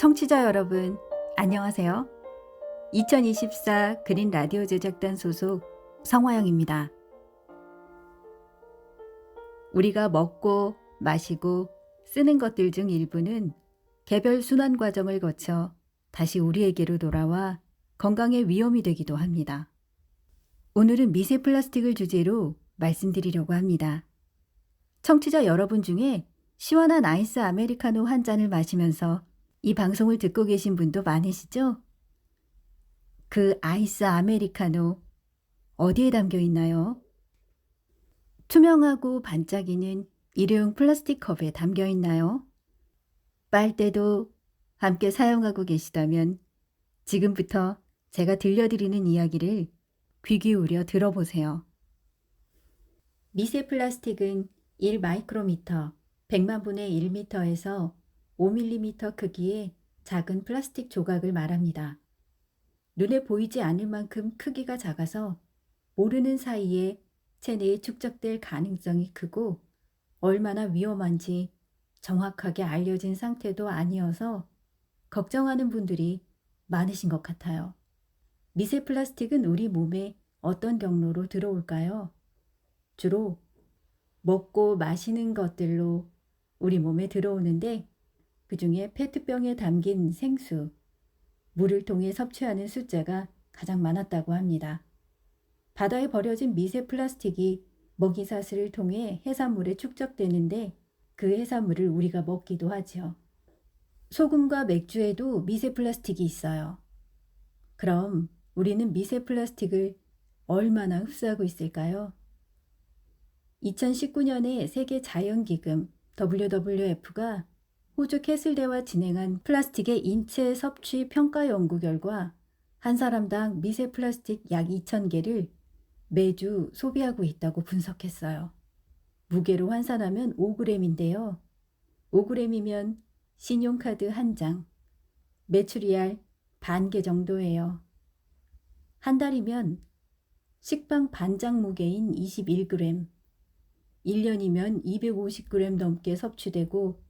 청취자 여러분, 안녕하세요. 2024 그린 라디오 제작단 소속 성화영입니다. 우리가 먹고 마시고 쓰는 것들 중 일부는 개별 순환 과정을 거쳐 다시 우리에게로 돌아와 건강에 위험이 되기도 합니다. 오늘은 미세 플라스틱을 주제로 말씀드리려고 합니다. 청취자 여러분 중에 시원한 아이스 아메리카노 한 잔을 마시면서 이 방송을 듣고 계신 분도 많으시죠? 그 아이스 아메리카노 어디에 담겨 있나요? 투명하고 반짝이는 일회용 플라스틱 컵에 담겨 있나요? 빨대도 함께 사용하고 계시다면 지금부터 제가 들려드리는 이야기를 귀 기울여 들어보세요. 미세 플라스틱은 1 마이크로미터, 100만 분의 1미터에서 5mm 크기의 작은 플라스틱 조각을 말합니다. 눈에 보이지 않을 만큼 크기가 작아서 모르는 사이에 체내에 축적될 가능성이 크고 얼마나 위험한지 정확하게 알려진 상태도 아니어서 걱정하는 분들이 많으신 것 같아요. 미세 플라스틱은 우리 몸에 어떤 경로로 들어올까요? 주로 먹고 마시는 것들로 우리 몸에 들어오는데 그 중에 페트병에 담긴 생수, 물을 통해 섭취하는 숫자가 가장 많았다고 합니다. 바다에 버려진 미세 플라스틱이 먹이사슬을 통해 해산물에 축적되는데 그 해산물을 우리가 먹기도 하죠. 소금과 맥주에도 미세 플라스틱이 있어요. 그럼 우리는 미세 플라스틱을 얼마나 흡수하고 있을까요? 2019년에 세계 자연기금 WWF가 호주 캐슬대와 진행한 플라스틱의 인체 섭취 평가 연구 결과 한 사람당 미세 플라스틱 약 2,000개를 매주 소비하고 있다고 분석했어요. 무게로 환산하면 5g인데요. 5g이면 신용카드 한 장, 메추리알 반 개 정도예요. 한 달이면 식빵 반장 무게인 21g, 1년이면 250g 넘게 섭취되고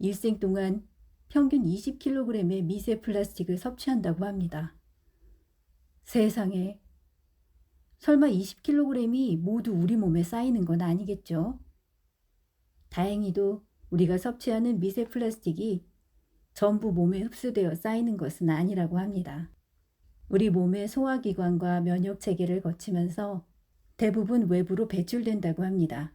일생 동안 평균 20kg의 미세 플라스틱을 섭취한다고 합니다. 세상에, 설마 20kg이 모두 우리 몸에 쌓이는 건 아니겠죠? 다행히도 우리가 섭취하는 미세 플라스틱이 전부 몸에 흡수되어 쌓이는 것은 아니라고 합니다. 우리 몸의 소화기관과 면역체계를 거치면서 대부분 외부로 배출된다고 합니다.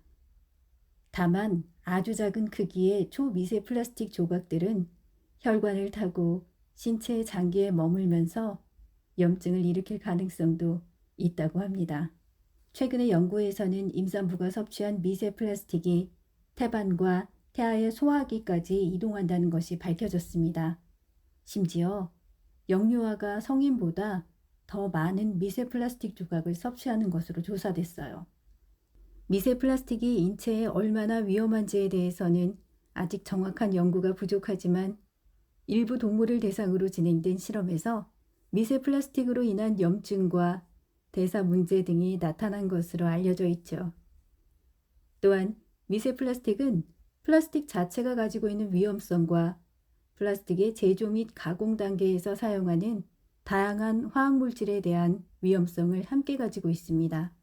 다만 아주 작은 크기의 초미세 플라스틱 조각들은 혈관을 타고 신체의 장기에 머물면서 염증을 일으킬 가능성도 있다고 합니다. 최근의 연구에서는 임산부가 섭취한 미세 플라스틱이 태반과 태아의 소화기까지 이동한다는 것이 밝혀졌습니다. 심지어 영유아가 성인보다 더 많은 미세 플라스틱 조각을 섭취하는 것으로 조사됐어요. 미세 플라스틱이 인체에 얼마나 위험한지에 대해서는 아직 정확한 연구가 부족하지만 일부 동물을 대상으로 진행된 실험에서 미세 플라스틱으로 인한 염증과 대사 문제 등이 나타난 것으로 알려져 있죠. 또한 미세 플라스틱은 플라스틱 자체가 가지고 있는 위험성과 플라스틱의 제조 및 가공 단계에서 사용하는 다양한 화학물질에 대한 위험성을 함께 가지고 있습니다.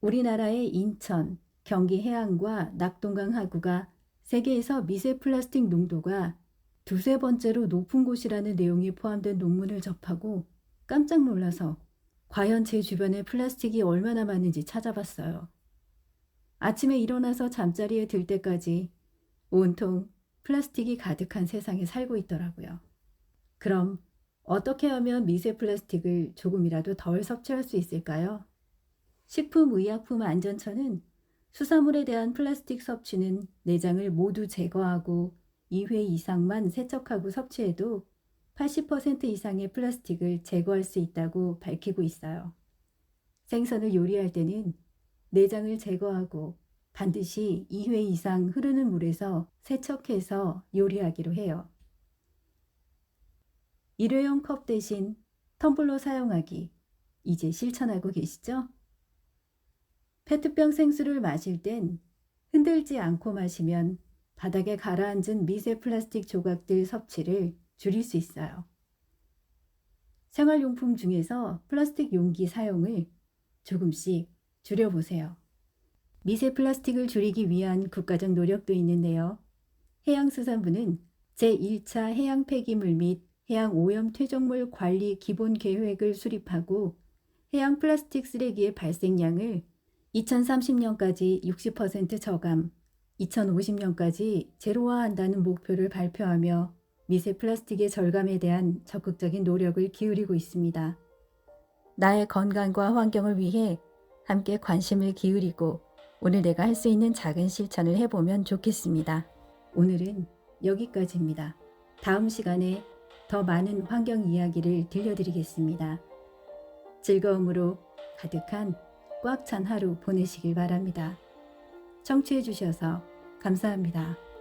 우리나라의 인천, 경기 해안과 낙동강 하구가 세계에서 미세 플라스틱 농도가 두세 번째로 높은 곳이라는 내용이 포함된 논문을 접하고 깜짝 놀라서 과연 제 주변에 플라스틱이 얼마나 많은지 찾아봤어요. 아침에 일어나서 잠자리에 들 때까지 온통 플라스틱이 가득한 세상에 살고 있더라고요. 그럼 어떻게 하면 미세 플라스틱을 조금이라도 덜 섭취할 수 있을까요? 식품의약품안전처는 수산물에 대한 플라스틱 섭취는 내장을 모두 제거하고 2회 이상만 세척하고 섭취해도 80% 이상의 플라스틱을 제거할 수 있다고 밝히고 있어요. 생선을 요리할 때는 내장을 제거하고 반드시 2회 이상 흐르는 물에서 세척해서 요리하기로 해요. 일회용 컵 대신 텀블러 사용하기, 이제 실천하고 계시죠? 페트병 생수를 마실 땐 흔들지 않고 마시면 바닥에 가라앉은 미세 플라스틱 조각들 섭취를 줄일 수 있어요. 생활용품 중에서 플라스틱 용기 사용을 조금씩 줄여보세요. 미세 플라스틱을 줄이기 위한 국가적 노력도 있는데요. 해양수산부는 제1차 해양 폐기물 및 해양 오염 퇴적물 관리 기본 계획을 수립하고 해양 플라스틱 쓰레기의 발생량을 2030년까지 60% 저감, 2050년까지 제로화한다는 목표를 발표하며 미세 플라스틱의 절감에 대한 적극적인 노력을 기울이고 있습니다. 나의 건강과 환경을 위해 함께 관심을 기울이고 오늘 내가 할 수 있는 작은 실천을 해보면 좋겠습니다. 오늘은 여기까지입니다. 다음 시간에 더 많은 환경 이야기를 들려드리겠습니다. 즐거움으로 가득한 꽉 찬 하루 보내시길 바랍니다. 청취해 주셔서 감사합니다.